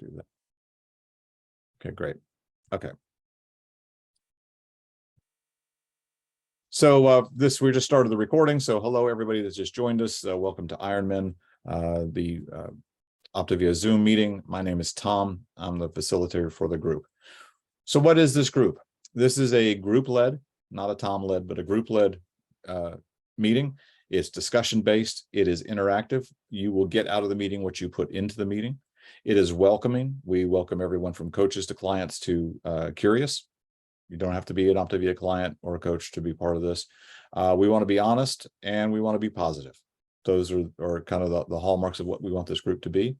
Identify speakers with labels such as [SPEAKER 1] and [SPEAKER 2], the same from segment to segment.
[SPEAKER 1] do that. Okay, great. Okay. So we just started the recording. So hello, everybody that's just joined us. Welcome to IronMen, the Optavia Zoom meeting. My name is Tom. I'm the facilitator for the group. So what is this group? This is a group-led, not a Tom-led, but a group-led meeting. It's discussion-based. It is interactive. You will get out of the meeting what you put into the meeting. It is welcoming. We welcome everyone from coaches to clients to curious. You don't have to be an Optavia client or a coach to be part of this. We want to be honest and we want to be positive. Those are kind of the hallmarks of what we want this group to be.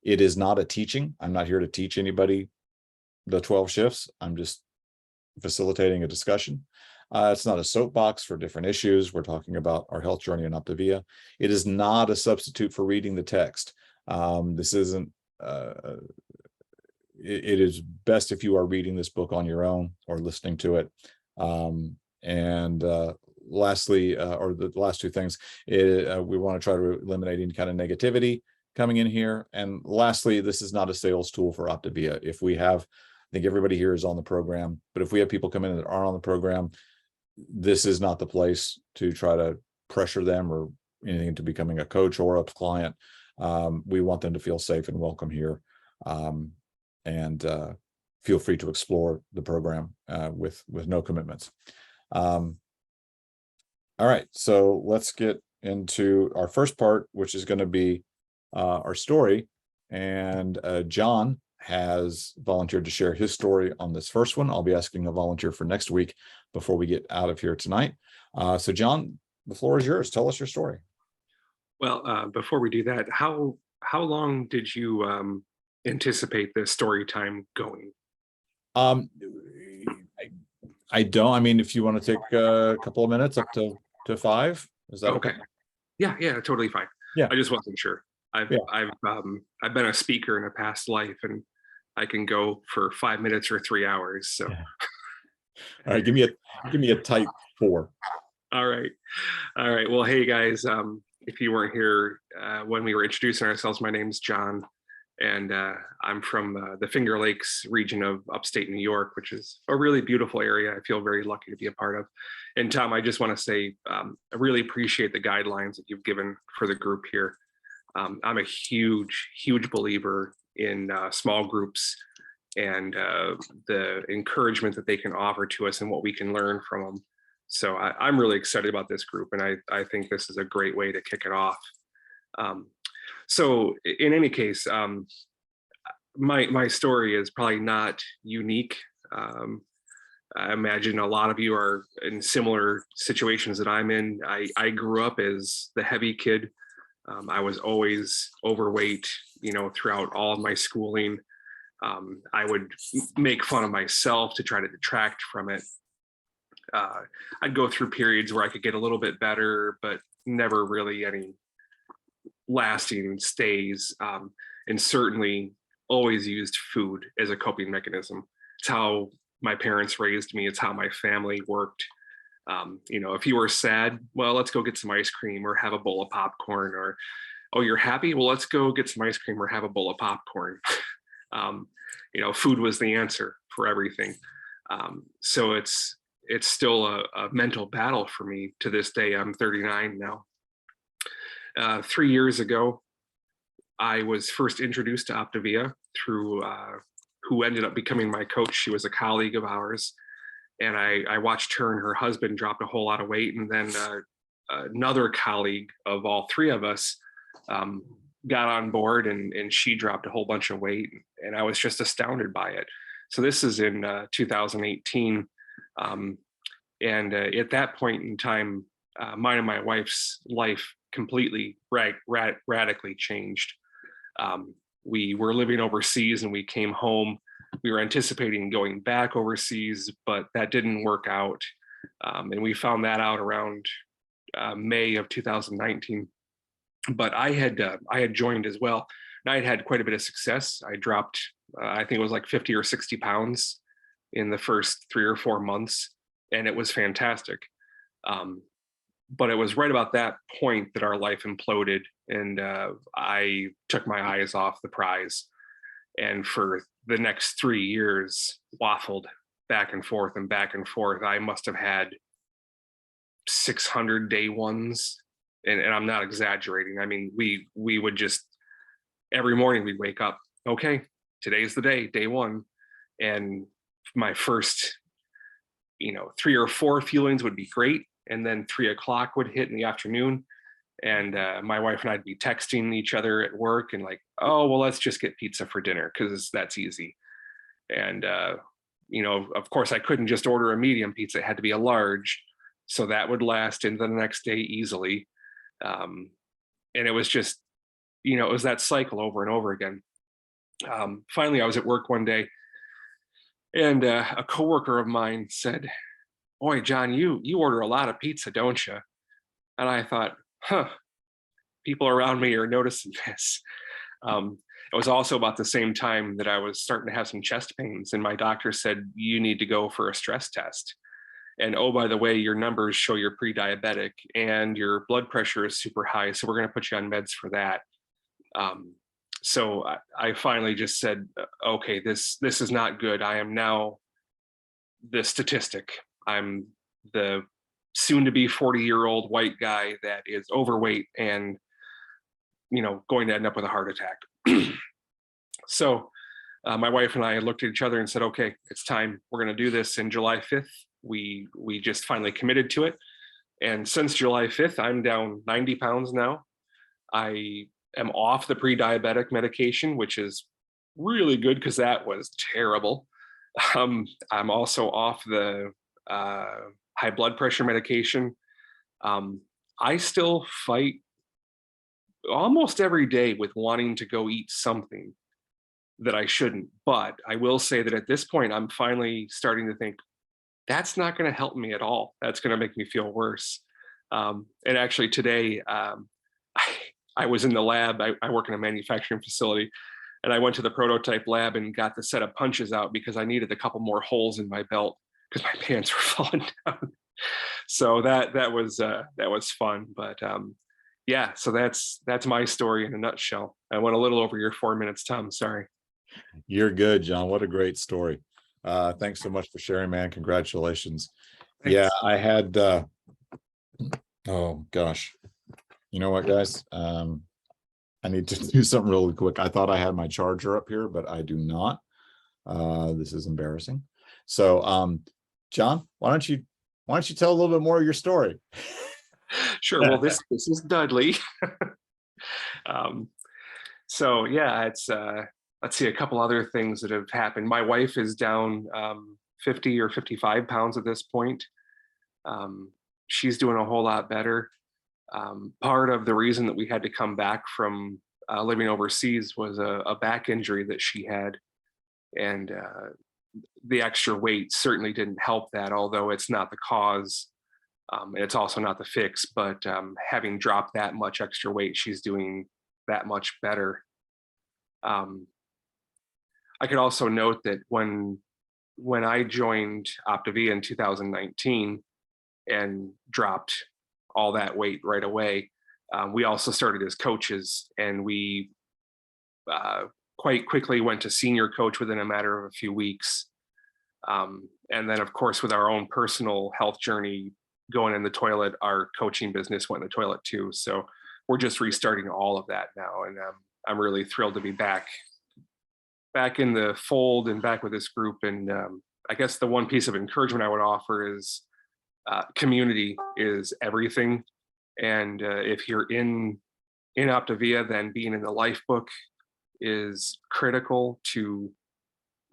[SPEAKER 1] It is not a teaching. I'm not here to teach anybody the 12 shifts. I'm just facilitating a discussion. It's not a soapbox for different issues. We're talking about our health journey in Optavia. It is not a substitute for reading the text. This isn't it is best if you are reading this book on your own or listening to it. Lastly, or the last two things, we want to try to eliminate any kind of negativity coming in here. And lastly, this is not a sales tool for Optavia. If we have, I think everybody here is on the program, but if we have people come in that aren't on the program, this is not the place to try to pressure them or anything into becoming a coach or a client. We want them to feel safe and welcome here. And feel free to explore the program with no commitments. All right, so let's get into our first part, which is going to be our story. And John has volunteered to share his story on this first one. I'll be asking a volunteer for next week before we get out of here tonight. So John, the floor is yours. Tell us your story.
[SPEAKER 2] Well, before we do that, how long did you anticipate this story time going?
[SPEAKER 1] I don't. I mean, if you want to take a couple of minutes up to 5, is that okay?
[SPEAKER 2] Yeah, totally fine.
[SPEAKER 1] Yeah,
[SPEAKER 2] I just wasn't sure. I've been a speaker in a past life, and I can go for 5 minutes or 3 hours. So,
[SPEAKER 1] yeah. All right, give me a tight 4.
[SPEAKER 2] All right. Well, hey guys, if you weren't here when we were introducing ourselves, my name's John, and I'm from the Finger Lakes region of upstate New York, which is a really beautiful area. I feel very lucky to be a part of. And Tom, I just want to say I really appreciate the guidelines that you've given for the group here. I'm a huge believer in small groups and the encouragement that they can offer to us and what we can learn from them. So I'm really excited about this group, and I think this is a great way to kick it off. So in any case, my story is probably not unique. I imagine a lot of you are in similar situations that I'm in. I grew up as the heavy kid. I was always overweight, throughout all of my schooling. I would make fun of myself to try to detract from it. I'd go through periods where I could get a little bit better, but never really any lasting stays. And certainly always used food as a coping mechanism. It's how my parents raised me. It's how my family worked. If you were sad, well, let's go get some ice cream or have a bowl of popcorn. Or, oh, you're happy? Well, let's go get some ice cream or have a bowl of popcorn. Food was the answer for everything. So it's still a mental battle for me to this day. I'm 39 now. 3 years ago, I was first introduced to Optavia through who ended up becoming my coach. She was a colleague of ours. And I watched her and her husband drop a whole lot of weight. And then another colleague of all three of us got on board, and she dropped a whole bunch of weight. And I was just astounded by it. So this is in 2018. And at that point in time, mine and my wife's life completely radically changed. We were living overseas and we came home. We were anticipating going back overseas, but that didn't work out. And we found that out around May of 2019. But I had joined as well. And I had had quite a bit of success. I dropped, I think it was like 50 or 60 pounds in the first 3 or 4 months. And it was fantastic. But it was right about that point that our life imploded, and I took my eyes off the prize. And for the next 3 years, waffled back and forth and back and forth. I must have had 600 day ones. And I'm not exaggerating. I mean, we would just, every morning we'd wake up, okay, today's the day, day one. And my first, 3 or 4 feelings would be great. And then 3 o'clock would hit in the afternoon. And my wife and I'd be texting each other at work and like, oh, well, let's just get pizza for dinner because that's easy. And, of course, I couldn't just order a medium pizza. It had to be a large. So that would last into the next day easily. And it was just, it was that cycle over and over again. Finally, I was at work one day and a coworker of mine said, boy, John, you order a lot of pizza, don't you? And I thought, people around me are noticing this. It was also about the same time that I was starting to have some chest pains, and my doctor said, you need to go for a stress test. And oh, by the way, your numbers show you're pre-diabetic and your blood pressure is super high. So we're going to put you on meds for that. So I finally just said, okay, this is not good. I am now the statistic. I'm the soon to be 40-year-old white guy that is overweight and, going to end up with a heart attack. So my wife and I looked at each other and said, okay, it's time. We're going to do this. And July 5th, we just finally committed to it. And since July 5th, I'm down 90 pounds now. I am off the pre-diabetic medication, which is really good because that was terrible. I'm also off the high blood pressure medication. I still fight almost every day with wanting to go eat something that I shouldn't. But I will say that at this point, I'm finally starting to think that's not going to help me at all. That's going to make me feel worse. And actually today, I was in the lab. I work in a manufacturing facility, and I went to the prototype lab and got the set of punches out because I needed a couple more holes in my belt because my pants were falling down. So that was fun. But yeah, so that's my story in a nutshell. I went a little over your 4 minutes, Tom. Sorry.
[SPEAKER 1] You're good, John. What a great story. Thanks so much for sharing, man. Congratulations.
[SPEAKER 2] Thanks.
[SPEAKER 1] Yeah, I had, oh gosh, you know what, guys? I need to do something really quick. I thought I had my charger up here, but I do not. This is embarrassing. So, John, why don't you tell a little bit more of your story?
[SPEAKER 2] Sure. Well, this is Dudley. So yeah, it's let's see, a couple other things that have happened. My wife is down 50 or 55 pounds at this point. She's doing a whole lot better. Part of the reason that we had to come back from living overseas was a back injury that she had. And the extra weight certainly didn't help that, although it's not the cause. And it's also not the fix, but having dropped that much extra weight, she's doing that much better. I could also note that when I joined Optavia in 2019 and dropped all that weight right away, we also started as coaches, and we quite quickly went to senior coach within a matter of a few weeks. And then, of course, with our own personal health journey going in the toilet, our coaching business went in the toilet too. So we're just restarting all of that now. And I'm really thrilled to be back in the fold and back with this group. And I guess the one piece of encouragement I would offer is community is everything. And if you're in Optavia, then being in the life book is critical to,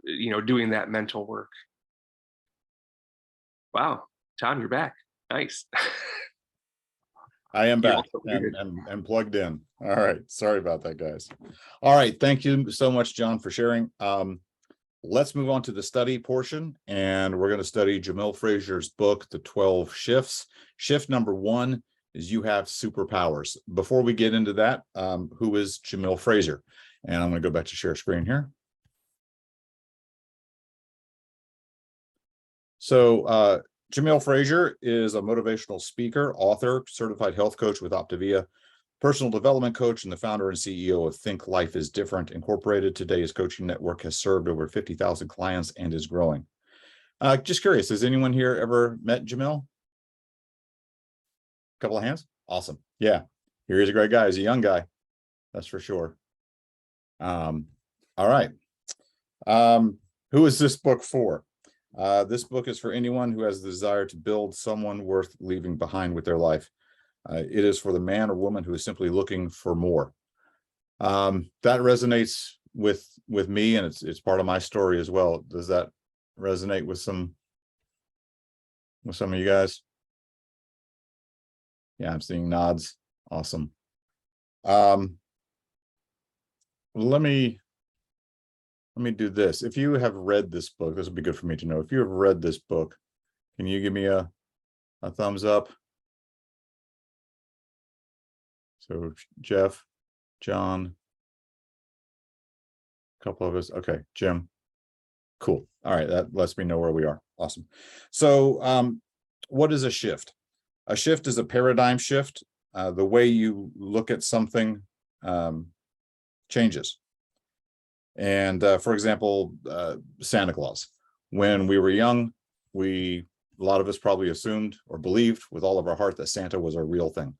[SPEAKER 2] doing that mental work. Wow, Tom, you're back. Nice.
[SPEAKER 1] I am back and plugged in. All right. Sorry about that, guys. All right. Thank you so much, John, for sharing. Let's move on to the study portion, and we're going to study Jamil Frazier's book, The 12 Shifts. Shift number 1 is you have superpowers. Before we get into that, who is Jamil Frazier? And I'm going to go back to share screen here. So Jamil Frazier is a motivational speaker, author, certified health coach with Optavia. personal development coach and the founder and CEO of Think Life is Different Incorporated. Today, his coaching network has served over 50,000 clients and is growing. Just curious, has anyone here ever met Jamil? Couple of hands? Awesome. Yeah, here he's a great guy. He's a young guy, that's for sure. All right. Who is this book for? This book is for anyone who has the desire to build someone worth leaving behind with their life. It is for the man or woman who is simply looking for more. That resonates with me, and it's part of my story as well. Does that resonate with some of you guys? Yeah, I'm seeing nods. Awesome. Let me do this. If you have read this book, this would be good for me to know. If you have read this book, can you give me a thumbs up? So Jeff, John, a couple of us. Okay, Jim. Cool. All right, that lets me know where we are. Awesome. So what is a shift? A shift is a paradigm shift. The way you look at something changes. And for example, Santa Claus. When we were young, a lot of us probably assumed or believed with all of our heart that Santa was a real thing,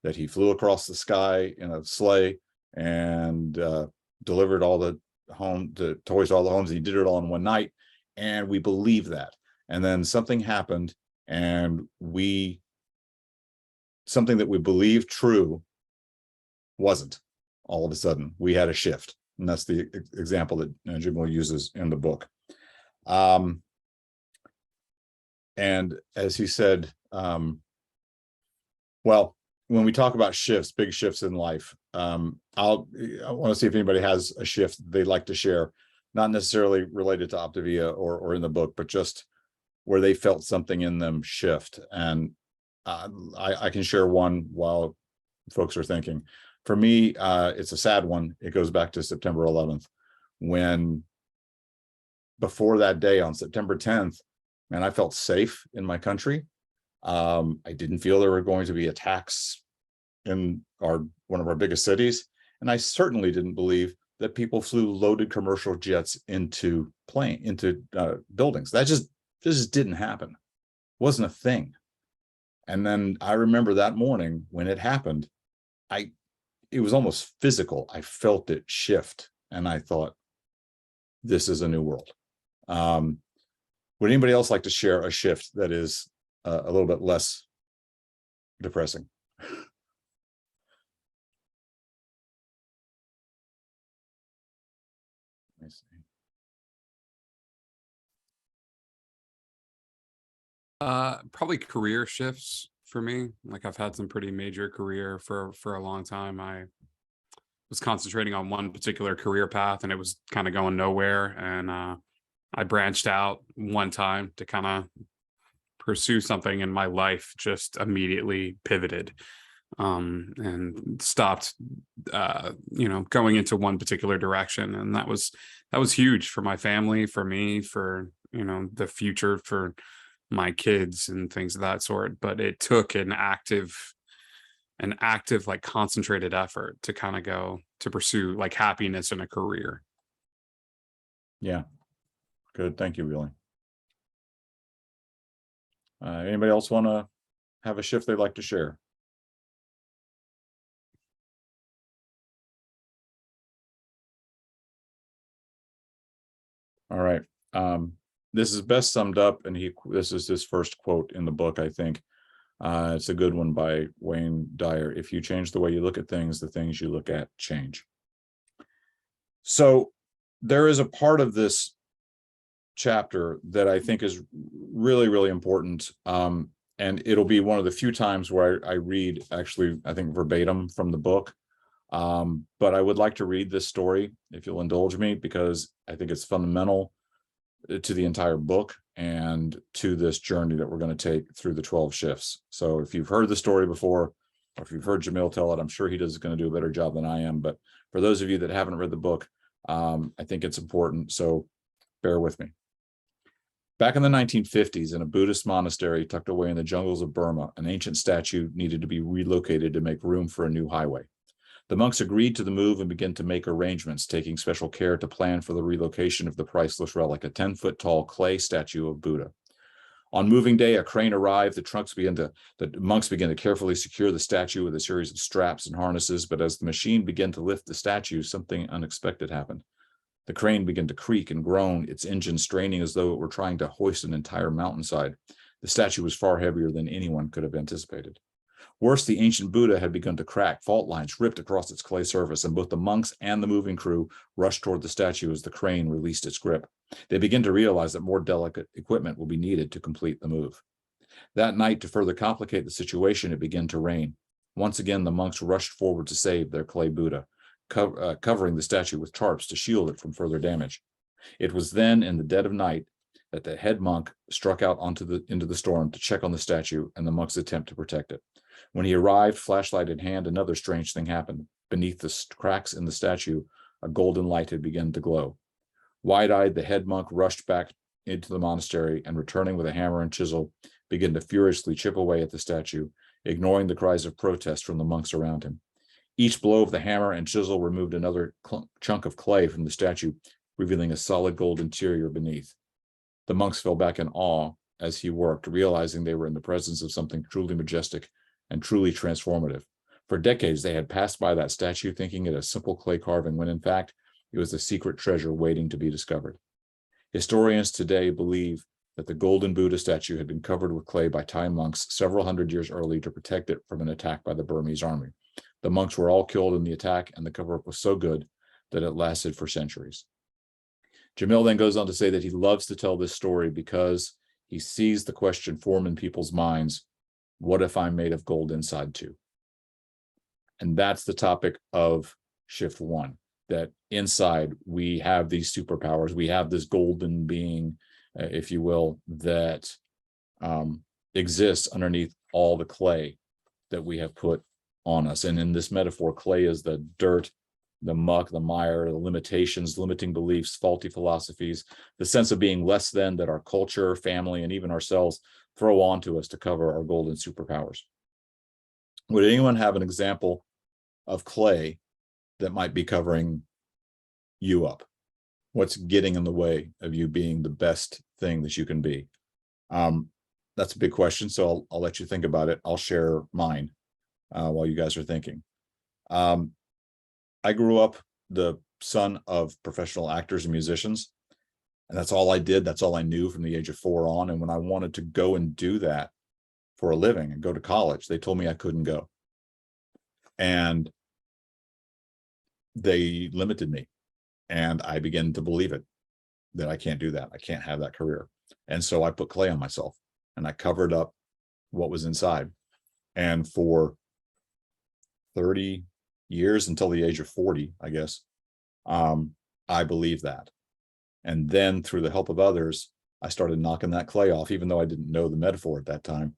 [SPEAKER 1] that he flew across the sky in a sleigh and delivered all the toys to all the homes. And he did it all in one night, and we believed that. And then something happened, and something that we believed true wasn't. All of a sudden, we had a shift. And that's the example that Jamil uses in the book. And as he said, well, when we talk about shifts, big shifts in life, I want to see if anybody has a shift they'd like to share, not necessarily related to Optavia or in the book, but just where they felt something in them shift. And I can share one while folks are thinking. For me, it's a sad one. It goes back to September 11th, when before that day on September 10th, man, I felt safe in my country. I didn't feel there were going to be attacks in one of our biggest cities. And I certainly didn't believe that people flew loaded commercial jets into buildings. That just didn't happen. It wasn't a thing. And then I remember that morning when it happened, it was almost physical. I felt it shift, and I thought, this is a new world. Would anybody else like to share a shift that is a little bit less depressing? Let me see.
[SPEAKER 3] Probably career shifts for me. Like, I've had some pretty major career for a long time. I was concentrating on one particular career path, and it was kind of going nowhere. And I branched out one time to kind of pursue something, and my life just immediately pivoted and stopped going into one particular direction. And that was huge for my family, for me, for the future, for my kids and things of that sort. But it took an active like concentrated effort to kind of go to pursue like happiness in a career.
[SPEAKER 1] Yeah, good. Thank you, Wheeling. Anybody else want to have a shift they'd like to share? All right. This is best summed up, and this is his first quote in the book, I think. It's a good one by Wayne Dyer. If you change the way you look at things, the things you look at change. So there is a part of this chapter that I think is really, really important. And it'll be one of the few times where I read, actually, I think verbatim from the book. But I would like to read this story, if you'll indulge me, because I think it's fundamental to the entire book and to this journey that we're going to take through the 12 shifts. So if you've heard the story before, or if you've heard Jamil tell it, I'm sure he is going to do a better job than I am. But for those of you that haven't read the book, I think it's important. So bear with me. Back in the 1950s, in a Buddhist monastery tucked away in the jungles of Burma, an ancient statue needed to be relocated to make room for a new highway. The monks agreed to the move and began to make arrangements, taking special care to plan for the relocation of the priceless relic, a 10-foot tall clay statue of Buddha. On moving day, a crane arrived. The monks began to carefully secure the statue with a series of straps and harnesses, but as the machine began to lift the statue, something unexpected happened. The crane began to creak and groan, its engine straining as though it were trying to hoist an entire mountainside. The statue was far heavier than anyone could have anticipated. Worse, the ancient Buddha had begun to crack. Fault lines ripped across its clay surface, and both the monks and the moving crew rushed toward the statue as the crane released its grip. They began to realize that more delicate equipment will be needed to complete the move. That night, to further complicate the situation, it began to rain. Once again, the monks rushed forward to save their clay Buddha, covering the statue with tarps to shield it from further damage. It was then, in the dead of night, that the head monk struck out into the storm to check on the statue and the monks' attempt to protect it. When he arrived, flashlight in hand, another strange thing happened. Beneath the cracks in the statue, a golden light had begun to glow. Wide-eyed, the head monk rushed back into the monastery and, returning with a hammer and chisel, began to furiously chip away at the statue, ignoring the cries of protest from the monks around him. Each blow of the hammer and chisel removed another chunk of clay from the statue, revealing a solid gold interior beneath. The monks fell back in awe as he worked, realizing they were in the presence of something truly majestic and truly transformative. For decades, they had passed by that statue thinking it a simple clay carving, when in fact, it was a secret treasure waiting to be discovered. Historians today believe that the golden Buddha statue had been covered with clay by Thai monks several hundred years early to protect it from an attack by the Burmese army. The monks were all killed in the attack, and the cover-up was so good that it lasted for centuries. Jamil then goes on to say that he loves to tell this story because he sees the question form in people's minds, what if I'm made of gold inside too? And that's the topic of shift one, that inside we have these superpowers. We have this golden being, if you will, that exists underneath all the clay that we have put on us. And in this metaphor, clay is the dirt, the muck, the mire, the limitations, limiting beliefs, faulty philosophies, the sense of being less than that our culture, family, and even ourselves throw onto us to cover our golden superpowers. Would anyone have an example of clay that might be covering you up? What's getting in the way of you being the best thing that you can be? That's a big question, so I'll let you think about it. I'll share mine while you guys are thinking. I grew up the son of professional actors and musicians, and that's all I did. That's all I knew from the age of 4 on. And when I wanted to go and do that for a living and go to college, they told me I couldn't go. And they limited me. And I began to believe it, that I can't do that. I can't have that career. And so I put clay on myself and I covered up what was inside. And for 30 years, until the age of 40, I guess, I believed that. And then through the help of others, I started knocking that clay off, even though I didn't know the metaphor at that time.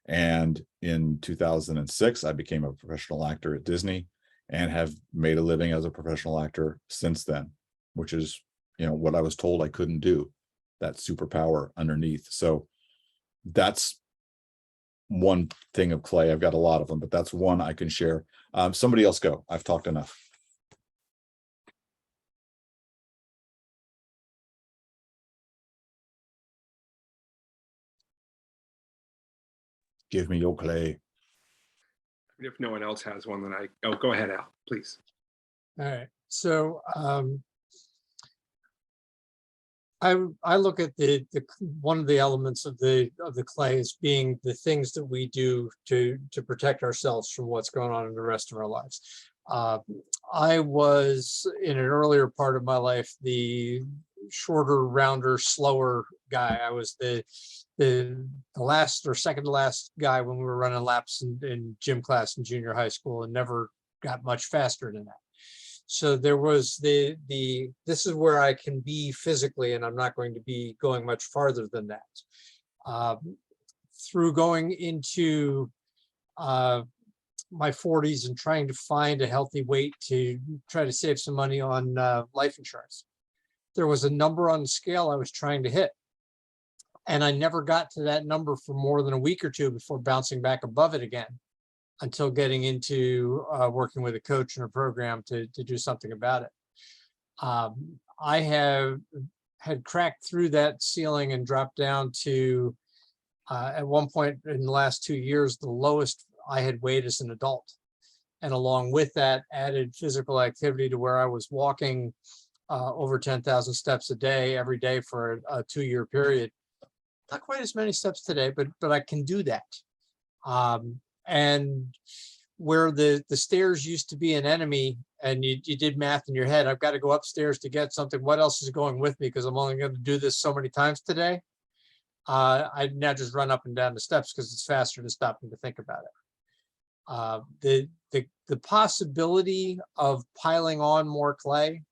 [SPEAKER 1] And in 2006, I became a professional actor at Disney and have made a living as a professional actor since then, which is, what I was told I couldn't do, that superpower underneath. So that's one thing of clay. I've got a lot of them, but that's one I can share. Somebody else go. I've talked enough. Give me your clay.
[SPEAKER 2] If no one else has one, then go ahead, Al, please.
[SPEAKER 4] All right. So I look at the one of the elements of the clay as being the things that we do to protect ourselves from what's going on in the rest of our lives. I was, in an earlier part of my life, the shorter, rounder, slower guy. I was the last or second to last guy when we were running laps in gym class in junior high school, and never got much faster than that. So there was this is where I can be physically, and I'm not going to be going much farther than that. Through going into my 40s and trying to find a healthy weight to try to save some money on life insurance, there was a number on the scale I was trying to hit. And I never got to that number for more than a week or two before bouncing back above it again, until getting into working with a coach in a program to do something about it. I had cracked through that ceiling and dropped down to, at one point in the last 2 years, the lowest I had weighed as an adult. And along with that, added physical activity to where I was walking over 10,000 steps a day, every day for a 2-year period. Not quite as many steps today, but I can do that. And where the stairs used to be an enemy, and you did math in your head, I've got to go upstairs to get something. What else is going with me? Because I'm only going to do this so many times today. I now just run up and down the steps because it's faster to stop and to think about it. The possibility of piling on more clay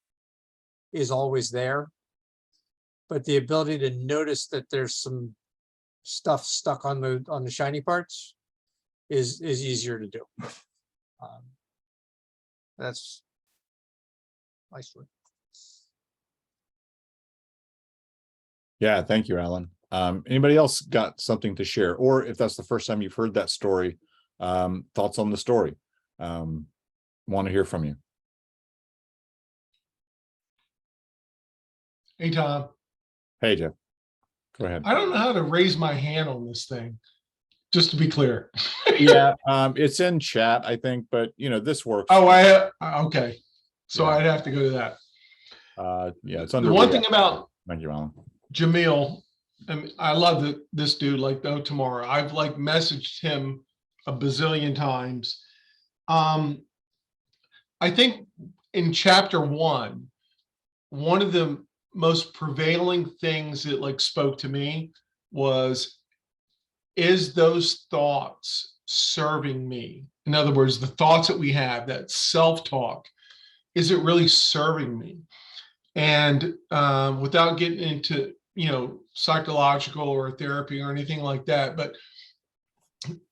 [SPEAKER 4] is always there, but the ability to notice that there's some stuff stuck on the shiny parts is easier to do. That's my story.
[SPEAKER 1] Yeah, thank you, Alan. Anybody else got something to share? Or if that's the first time you've heard that story, thoughts on the story? Want to hear from you.
[SPEAKER 5] Hey, Tom.
[SPEAKER 1] Hey, Jeff. Go ahead.
[SPEAKER 5] I don't know how to raise my hand on this thing, just to be clear.
[SPEAKER 1] Yeah, it's in chat, I think, but this works.
[SPEAKER 5] Oh, okay. So
[SPEAKER 1] Yeah.
[SPEAKER 5] I'd have to go to that.
[SPEAKER 1] Yeah, it's under
[SPEAKER 5] The one thing about
[SPEAKER 1] thank you, Alan.
[SPEAKER 5] Jamil, I love this dude like no tomorrow. I've like messaged him a bazillion times. I think in chapter one of the most prevailing things that like spoke to me was, is those thoughts serving me? In other words, the thoughts that we have, that self-talk, is it really serving me? And without getting into psychological or therapy or anything like that, but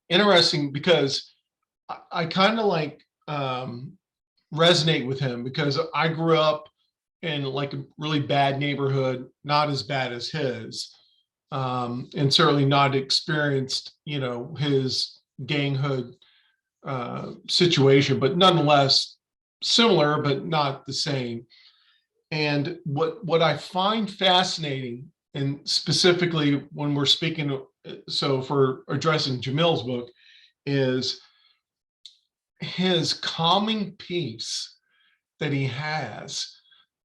[SPEAKER 5] interesting because I kind of like resonate with him, because I grew up in like a really bad neighborhood, not as bad as his, and certainly not experienced his ganghood situation, but nonetheless similar but not the same. And what I find fascinating, and specifically when we're speaking, so for addressing Jamil's book, is his calming peace that he has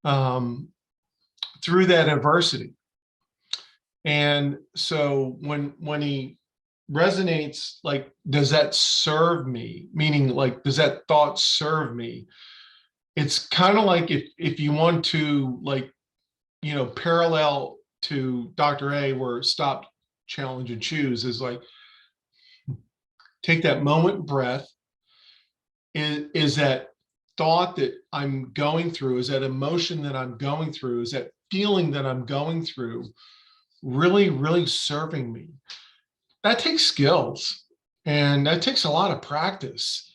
[SPEAKER 5] through that adversity. And so when he resonates, like, does that serve me? Meaning, like, does that thought serve me? It's kind of like if you want to, like, parallel to Dr. A, where stop, challenge, and choose is like, take that moment breath. Is that thought that I'm going through, is that emotion that I'm going through, is that feeling that I'm going through really, really serving me? That takes skills, and that takes a lot of practice.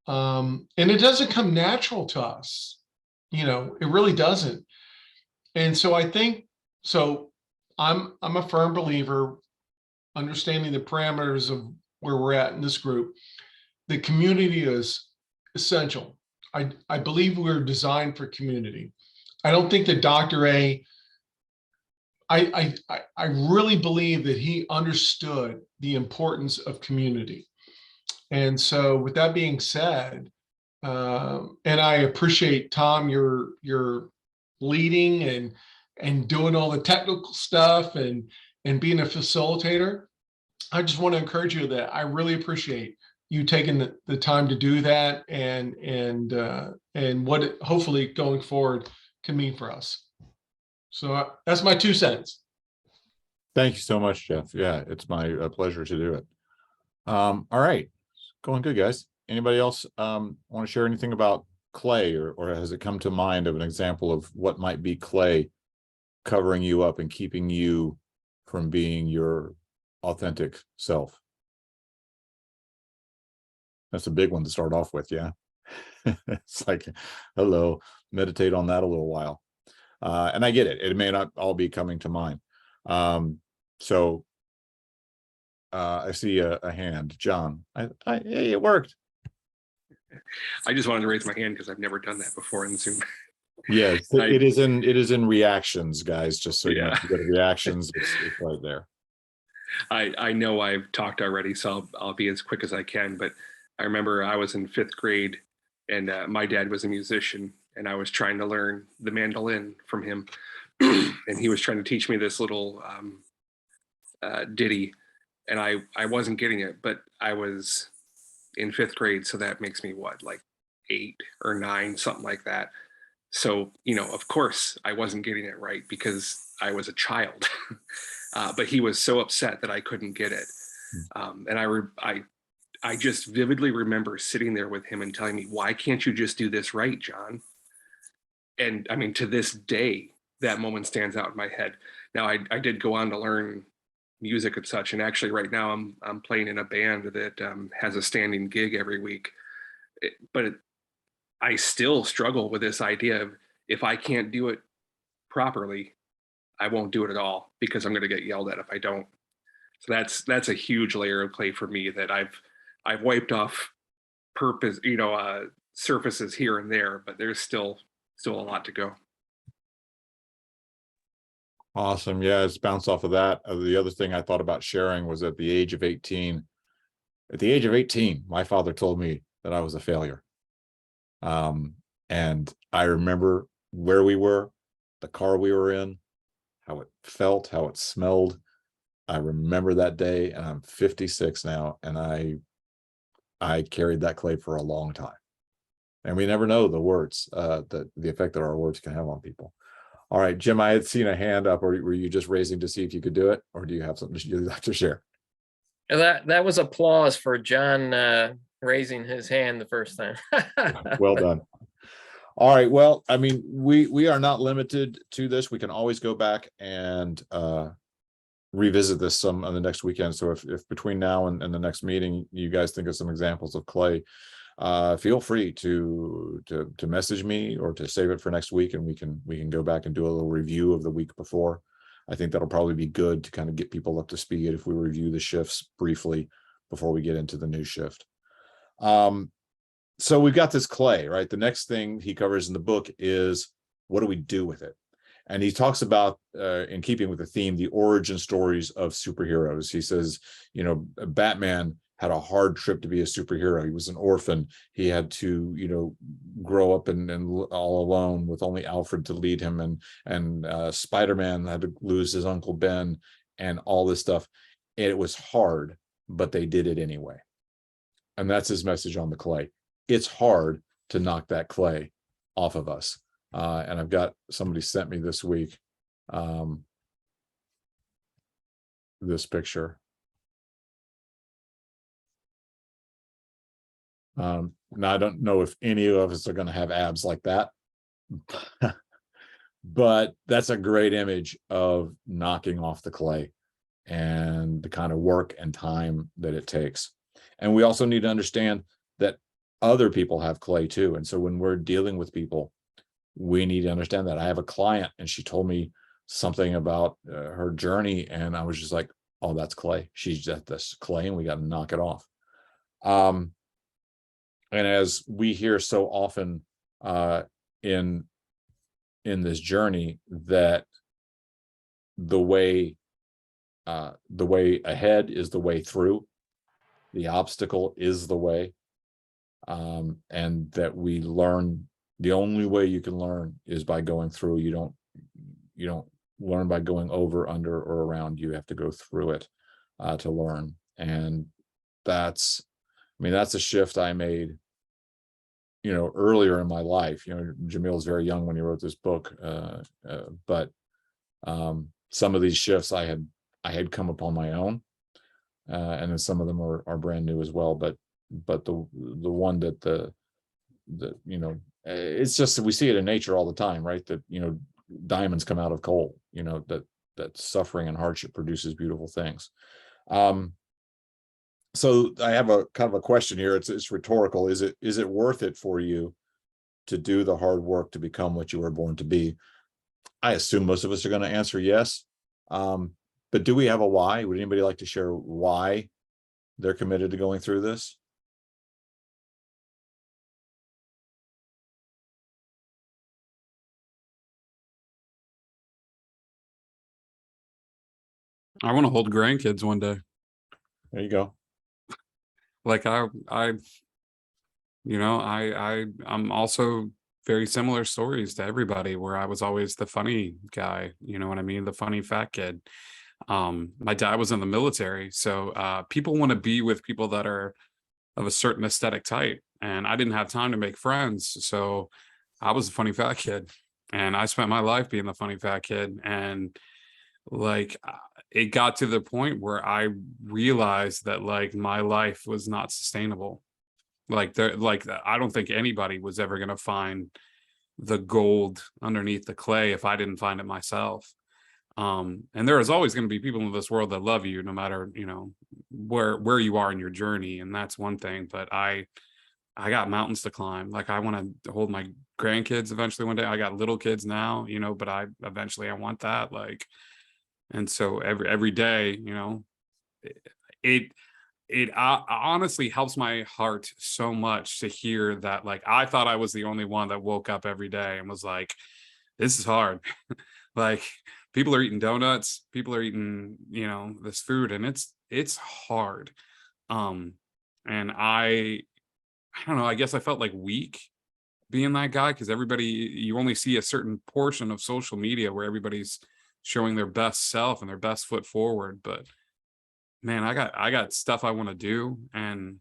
[SPEAKER 5] And it doesn't come natural to us. It really doesn't. And so I think, so I'm a firm believer, understanding the parameters of where we're at in this group, the community is essential. I believe we're designed for community. I don't think that Dr. A, I really believe that he understood the importance of community. And so with that being said, and I appreciate, Tom, your leading and doing all the technical stuff and being a facilitator. I just want to encourage you that I really appreciate you taking the time to do that, and what it hopefully going forward can mean for us. So that's my 2 cents.
[SPEAKER 1] Thank you so much, Jeff. Yeah, it's my pleasure to do it. All right, going good, guys. Anybody else want to share anything about clay, or has it come to mind of an example of what might be clay covering you up and keeping you from being your authentic self? That's a big one to start off with. Yeah. It's like, hello, meditate on that a little while. And I get it. It may not all be coming to mind. So I see a hand, John. Hey, it worked.
[SPEAKER 2] I just wanted to raise my hand because I've never done that before in Zoom.
[SPEAKER 1] Yes,
[SPEAKER 2] I-
[SPEAKER 1] it is in reactions, guys. Just so you know,
[SPEAKER 2] Yeah.
[SPEAKER 1] if you go to reactions, it's right there.
[SPEAKER 2] I know I've talked already, so I'll be as quick as I can. But I remember I was in 5th grade, and my dad was a musician, and I was trying to learn the mandolin from him, and he was trying to teach me this little ditty, and I wasn't getting it, but I was in 5th grade, so that makes me what, like 8 or 9, something like that. So, of course I wasn't getting it right because I was a child. But he was so upset that I couldn't get it. And I just vividly remember sitting there with him and telling me, why can't you just do this right, John? And I mean, to this day, that moment stands out in my head. Now, I did go on to learn music and such. And actually right now I'm playing in a band that has a standing gig every week. I still struggle with this idea of, if I can't do it properly, I won't do it at all because I'm going to get yelled at if I don't. So that's a huge layer of play for me that I've wiped off purpose, surfaces here and there, but there's still a lot to go.
[SPEAKER 1] Awesome. Yeah, it's bounced off of that. The other thing I thought about sharing was at the age of 18. At the age of 18, my father told me that I was a failure. And I remember where we were, the car we were in, how it felt, how it smelled. I remember that day, and I'm 56 now, and I carried that clay for a long time. And we never know the words, the effect that our words can have on people. All right, Jim, I had seen a hand up, or were you just raising to see if you could do it, or do you have something you'd like to share?
[SPEAKER 6] That was applause for John raising his hand the first time.
[SPEAKER 1] Well done. All right. Well, I mean, we are not limited to this. We can always go back and revisit this some on the next weekend. So if between now and the next meeting, you guys think of some examples of clay, feel free to message me or to save it for next week, and we can go back and do a little review of the week before. I think that'll probably be good to kind of get people up to speed if we review the shifts briefly before we get into the new shift. So we've got this clay, right? The next thing he covers in the book is, what do we do with it? And he talks about, in keeping with the theme, the origin stories of superheroes. He says, Batman had a hard trip to be a superhero. He was an orphan. He had to, grow up and all alone with only Alfred to lead him. And Spider-Man had to lose his Uncle Ben and all this stuff. And it was hard, but they did it anyway. And that's his message on the clay. It's hard to knock that clay off of us. And I've got somebody sent me this week this picture. Now, I don't know if any of us are going to have abs like that, but that's a great image of knocking off the clay and the kind of work and time that it takes. And we also need to understand that other people have clay too. And so when we're dealing with people, we need to understand that. I have a client, and she told me something about her journey, and I was just like, oh, that's clay. She's at this clay, and we got to knock it off. And as we hear so often in this journey, that the way ahead is the way through, the obstacle is the way, and that we learn. The only way you can learn is by going through. You don't learn by going over, under, or around. You have to go through it to learn. And that's a shift I made, earlier in my life. Jamil was very young when he wrote this book, but some of these shifts I had come upon my own, and then some of them are brand new as well. But the one that it's just that we see it in nature all the time, right? That diamonds come out of coal. That suffering and hardship produces beautiful things. So I have a kind of a question here. It's rhetorical. Is it worth it for you to do the hard work to become what you were born to be? I assume most of us are going to answer yes. But do we have a why? Would anybody like to share why they're committed to going through this?
[SPEAKER 3] I want to hold grandkids one day.
[SPEAKER 1] There you go.
[SPEAKER 3] Like I'm also very similar stories to everybody where I was always the funny guy, you know what I mean? The funny fat kid. My dad was in the military, so people want to be with people that are of a certain aesthetic type, and I didn't have time to make friends, so I was a funny fat kid, and I spent my life being the funny fat kid. And like it got to the point where I realized that like my life was not sustainable. I don't think anybody was ever going to find the gold underneath the clay if I didn't find it myself. And there is always going to be people in this world that love you no matter, you know, where you are in your journey, and that's one thing. But I got mountains to climb. Like I want to hold my grandkids eventually one day. I got little kids now, you know, but I want that. Like, and so every day, you know, it honestly helps my heart so much to hear that. Like I thought I was the only one that woke up every day and was like, this is hard. Like people are eating donuts, people are eating, you know, this food, and it's hard. And I don't know, I guess I felt like weak being that guy, because you only see a certain portion of social media where everybody's showing their best self and their best foot forward. But man, I got stuff I want to do. And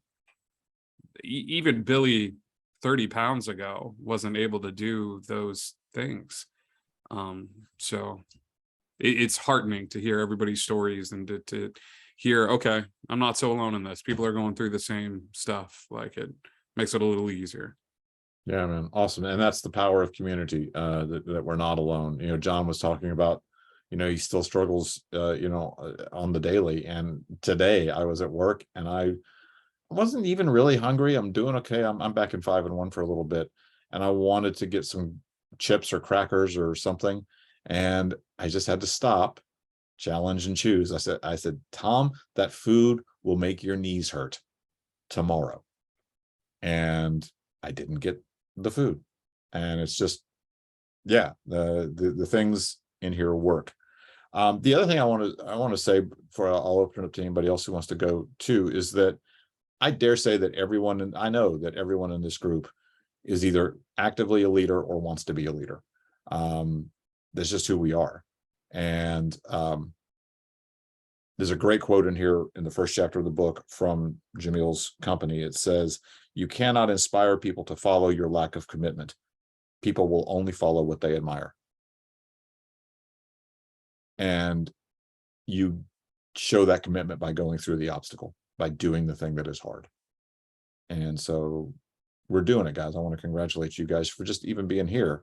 [SPEAKER 3] even Billy 30 pounds ago wasn't able to do those things. So it's heartening to hear everybody's stories and to hear, okay, I'm not so alone in this. People are going through the same stuff. Like it makes it a little easier.
[SPEAKER 1] Yeah, man. Awesome. And that's the power of community, that we're not alone. You know, John was talking about, you know, he still struggles, on the daily. And today I was at work and I wasn't even really hungry. I'm doing okay. I'm back in 5-1 for a little bit. And I wanted to get some chips or crackers or something. And I just had to stop, challenge and choose. I said, Tom, that food will make your knees hurt tomorrow. And I didn't get the food. And it's just, yeah, the things in here work. The other thing I want to say before I'll open it up to anybody else who wants to go too, is that I dare say that everyone, and I know that everyone in this group is either actively a leader or wants to be a leader. That's just who we are. And there's a great quote in here in the first chapter of the book from Jamil's company. It says, you cannot inspire people to follow your lack of commitment. People will only follow what they admire. And you show that commitment by going through the obstacle, by doing the thing that is hard. And so we're doing it, guys. I want to congratulate you guys for just even being here.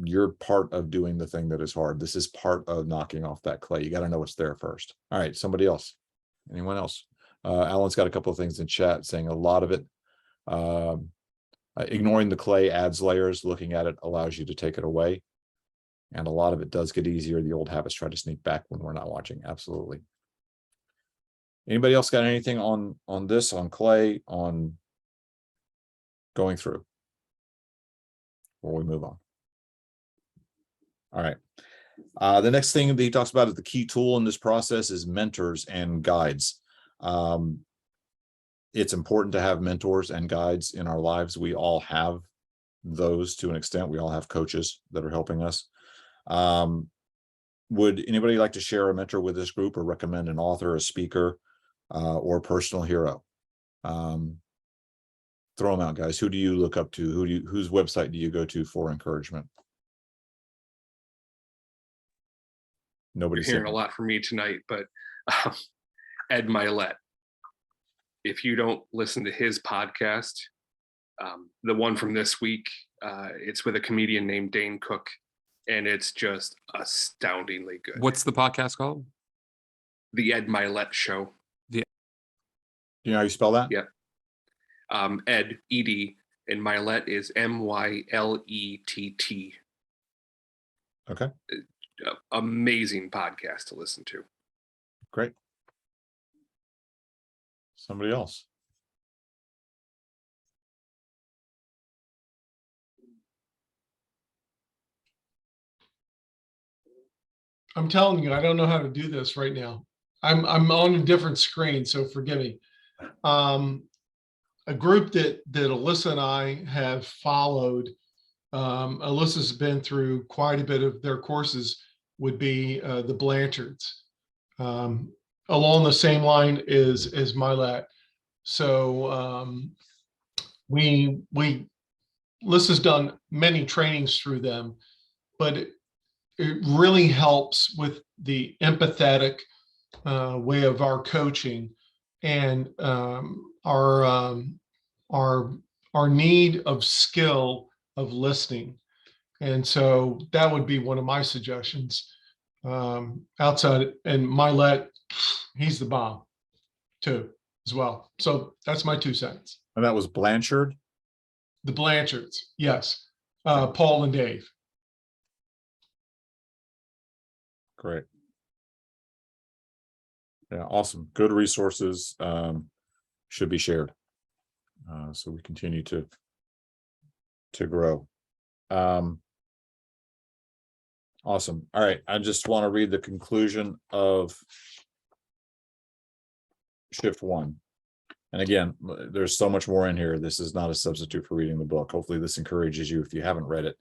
[SPEAKER 1] You're part of doing the thing that is hard. This is part of knocking off that clay. You got to know what's there first. All right, somebody else. Anyone else? Alan's got a couple of things in chat saying a lot of it. Ignoring the clay adds layers. Looking at it allows you to take it away. And a lot of it does get easier. The old habits try to sneak back when we're not watching. Absolutely. Anybody else got anything on this, on clay, on going through before we move on? All right. The next thing that he talks about is the key tool in this process is mentors and guides. It's important to have mentors and guides in our lives. We all have those to an extent. We all have coaches that are helping us. Would anybody like to share a mentor with this group or recommend an author, a speaker, or a personal hero? Throw them out, guys. Who do you look up to? Whose website do you go to for encouragement? Nobody's
[SPEAKER 2] You're hearing a lot from me tonight, but Ed Milet. If you don't listen to his podcast, the one from this week, it's with a comedian named Dane Cook, and it's just astoundingly good.
[SPEAKER 3] What's the podcast called?
[SPEAKER 2] The Ed Milet Show.
[SPEAKER 1] Do you know how you spell that?
[SPEAKER 2] Yeah. Ed, E-D, and Milet is M-Y-L-E-T-T.
[SPEAKER 1] Okay.
[SPEAKER 2] Amazing podcast to listen to.
[SPEAKER 1] great. Somebody else.
[SPEAKER 5] I'm telling you, I don't know how to do this right now. I'm on a different screen, so forgive me. A group that Alyssa and I have followed, Alyssa's been through quite a bit of their courses, would be the Blanchards, along the same line as Milat. So we Alyssa's done many trainings through them, but it really helps with the empathetic way of our coaching and our need of skill of listening. And so that would be one of my suggestions. Outside, and Milet, he's the bomb too, as well. So that's my 2 cents.
[SPEAKER 1] And that was Blanchard.
[SPEAKER 5] The Blanchards, yes. Paul and Dave.
[SPEAKER 1] Great. Yeah, awesome. Good resources should be shared. So we continue to grow. Awesome. All right. I just want to read the conclusion of shift 1. And again, there's so much more in here. This is not a substitute for reading the book. Hopefully this encourages you, if you haven't read it,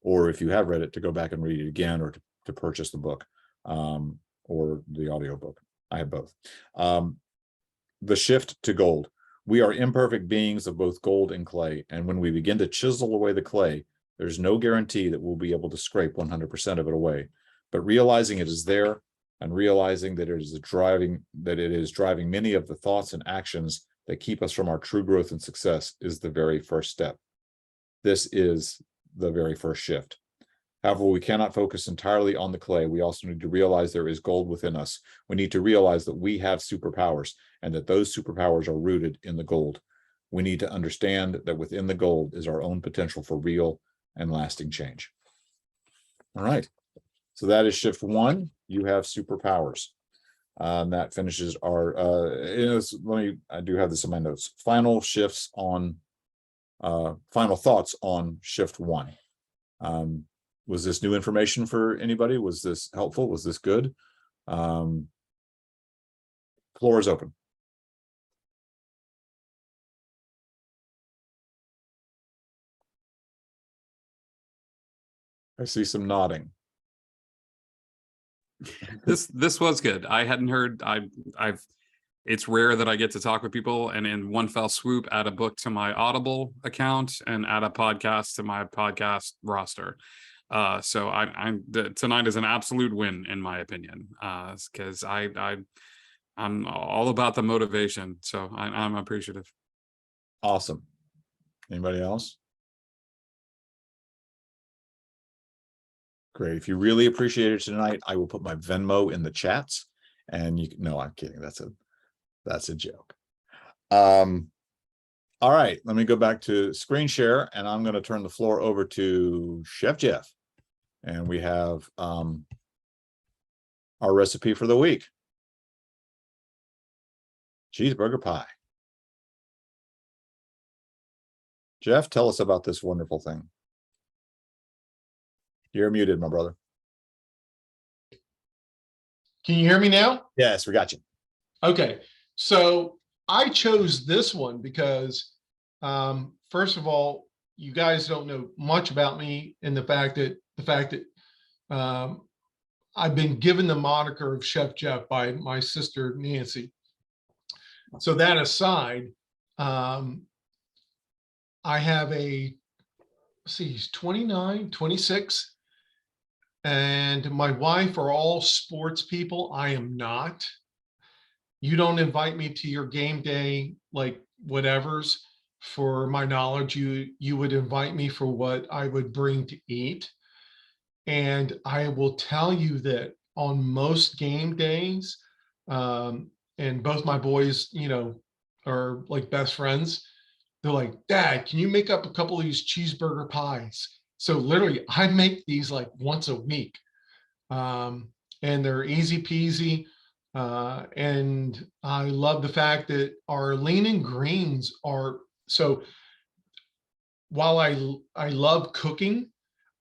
[SPEAKER 1] or if you have read it, to go back and read it again, or to purchase the book or the audiobook. I have both. The shift to gold. We are imperfect beings of both gold and clay. And when we begin to chisel away the clay, there's no guarantee that we'll be able to scrape 100% of it away. But realizing it is there, and realizing that it is driving many of the thoughts and actions that keep us from our true growth and success, is the very first step. This is the very first shift. However, we cannot focus entirely on the clay. We also need to realize there is gold within us. We need to realize that we have superpowers, and that those superpowers are rooted in the gold. We need to understand that within the gold is our own potential for real and lasting change. All right. So that is shift 1. You have superpowers. That finishes our, I do have this in my notes. Final thoughts on shift 1. Was this new information for anybody? Was this helpful? Was this good? Floor is open. I see some nodding.
[SPEAKER 3] This was good. I hadn't heard. It's rare that I get to talk with people and in one fell swoop add a book to my Audible account and add a podcast to my podcast roster. So tonight is an absolute win in my opinion, because I'm all about the motivation. So I'm appreciative.
[SPEAKER 1] Awesome. Anybody else? Great. If you really appreciate it tonight, I will put my Venmo in the chats, and you can, no, I'm kidding. That's a joke. All right, let me go back to screen share, and I'm going to turn the floor over to Chef Jeff. And we have our recipe for the week. Cheeseburger pie. Jeff, tell us about this wonderful thing. You're muted, my brother.
[SPEAKER 5] Can you hear me now?
[SPEAKER 1] Yes, we got you.
[SPEAKER 5] Okay, so I chose this one because, first of all, you guys don't know much about me, and the fact that I've been given the moniker of Chef Jeff by my sister Nancy. So that aside, I have he's 29, 26. And my wife are all sports people. I am not. You don't invite me to your game day, like whatevers, for my knowledge. You would invite me for what I would bring to eat. And I will tell you that on most game days, and both my boys, are like best friends. They're like, Dad, can you make up a couple of these cheeseburger pies? So literally, I make these like once a week, and they're easy peasy. And I love the fact that our lean and greens are, so while I love cooking,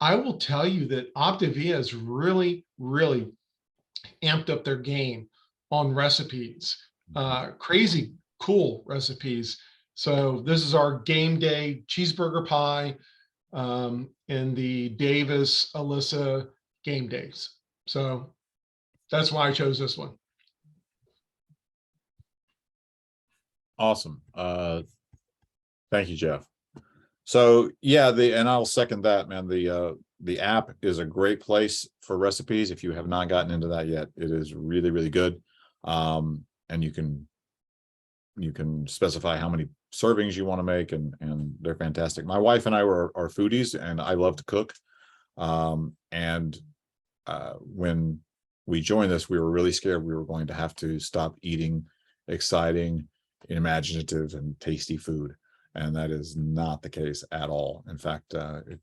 [SPEAKER 5] I will tell you that Optavia has really, really amped up their game on recipes, crazy cool recipes. So this is our game day cheeseburger pie in the Davis Alyssa game days. So that's why I chose this one.
[SPEAKER 1] Awesome. Thank you, Jeff. So yeah, and I'll second that, man. The app is a great place for recipes. If you have not gotten into that yet, it is really, really good. And you can specify how many servings you want to make, and they're fantastic. My wife and I are foodies, and I love to cook. When we joined this, we were really scared we were going to have to stop eating exciting, imaginative, and tasty food. And that is not the case at all. In fact, it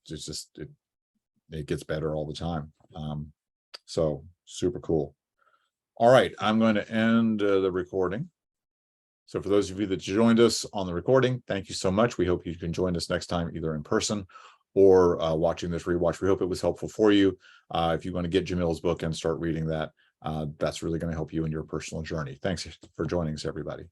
[SPEAKER 1] gets better all the time. So super cool. All right, I'm going to end the recording. So for those of you that joined us on the recording, thank you so much. We hope you can join us next time, either in person or watching this rewatch. We hope it was helpful for you. If you want to get Jamil's book and start reading that, that's really going to help you in your personal journey. Thanks for joining us, everybody.